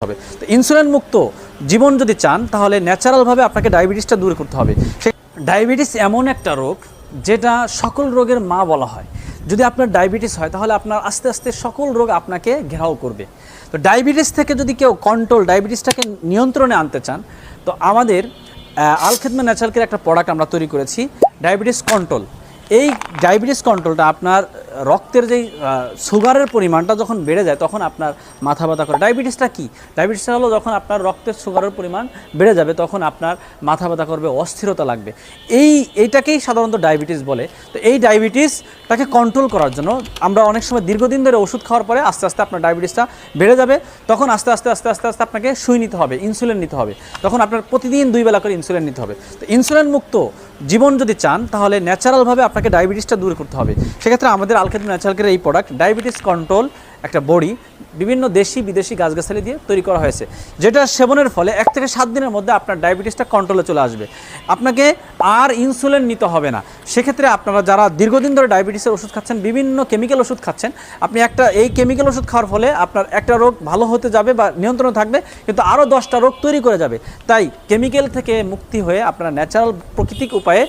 হবে। তো ইনসুলিন মুক্ত জীবন যদি চান তাহলে ন্যাচারালভাবে আপনাকে ডায়াবেটিসটা দূর করতে হবে। ডায়াবেটিস এমন একটা রোগ যেটা সকল রোগের মা বলা হয়। যদি আপনার ডায়াবেটিস হয় তাহলে আপনার আস্তে আস্তে সকল রোগ আপনাকে ঘেরাও করবে। তো ডায়াবেটিস থেকে যদি কেউ ডায়াবেটিসটাকে নিয়ন্ত্রণে আনতে চান, তো আমাদের আল খিদমা ন্যাচারাল কেয়ার একটা প্রোডাক্ট আমরা তৈরি করেছি, ডায়াবেটিস কন্ট্রোল। এই ডায়াবেটিস কন্ট্রোলটা আপনার রক্তের যেই সুগারের পরিমাণটা যখন বেড়ে যায় তখন আপনার মাথা ব্যথা করে। ডায়াবেটিসটা কি? ডায়াবেটিসটা হলো যখন আপনার রক্তের সুগারের পরিমাণ বেড়ে যাবে তখন আপনার মাথা ব্যথা করবে, অস্থিরতা লাগবে। এইটাকেই সাধারণত ডায়াবেটিস বলে। তো এই ডায়াবেটিসটাকে কন্ট্রোল করার জন্য আমরা অনেক সময় দীর্ঘদিন ধরে ওষুধ খাওয়ার পরে আস্তে আস্তে আপনার ডায়াবেটিসটা বেড়ে যাবে, তখন আস্তে আস্তে আস্তে আস্তে আস্তে আপনাকে সুই নিতে হবে, ইনসুলিন নিতে হবে। তখন আপনার প্রতিদিন 2 বেলা করে ইনসুলিন নিতে হবে। তো ইনসুলিন মুক্ত জীবন যদি চান তাহলে ন্যাচারালভাবে আপনাকে ডায়াবেটিসটা দূর করতে হবে। সেক্ষেত্রে আমাদের আল খিদমা ন্যাচারাল কেয়ারের এই প্রোডাক্ট ডায়াবেটিস কন্ট্রোল একটা বড়ি বিভিন্ন দেশি বিদেশি গাছগাছালি দিয়ে তৈরি করা হয়েছে, যেটা সেবনের ফলে 1 থেকে 7 দিনের মধ্যে আপনার ডায়াবেটিসটা কন্ট্রোলে চলে আসবে। আপনাকে আর ইনসুলিন নিতে হবে না। সেক্ষেত্রে আপনারা যারা দীর্ঘদিন ধরে ডায়াবেটিসের ওষুধ খাচ্ছেন, বিভিন্ন কেমিক্যাল ওষুধ খাচ্ছেন, আপনি এই কেমিক্যাল ওষুধ খাওয়ার ফলে আপনার একটা রোগ ভালো হতে যাবে বা নিয়ন্ত্রণে থাকবে, কিন্তু আরও 10টা রোগ তৈরি করে যাবে। তাই কেমিক্যাল থেকে মুক্তি হয়ে আপনারা ন্যাচারাল প্রাকৃতিক উপায়ে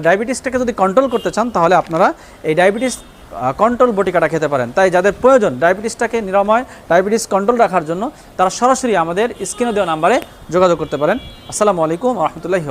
ডায়াবেটিসটাকে যদি কন্ট্রোল করতে চান তাহলে আপনারা এই ডায়াবেটিস কন্ট্রোল বটিকাটা খেতে পারেন। তাই যাদের প্রয়োজন ডায়াবেটিসটাকে নিরাময়, ডায়াবেটিস কন্ট্রোল রাখার জন্য, তারা সরাসরি আমাদের স্ক্রিনে দেওয়া নাম্বারে যোগাযোগ করতে পারেন। আসসালামু আলাইকুম ওয়া রাহমাতুল্লাহি।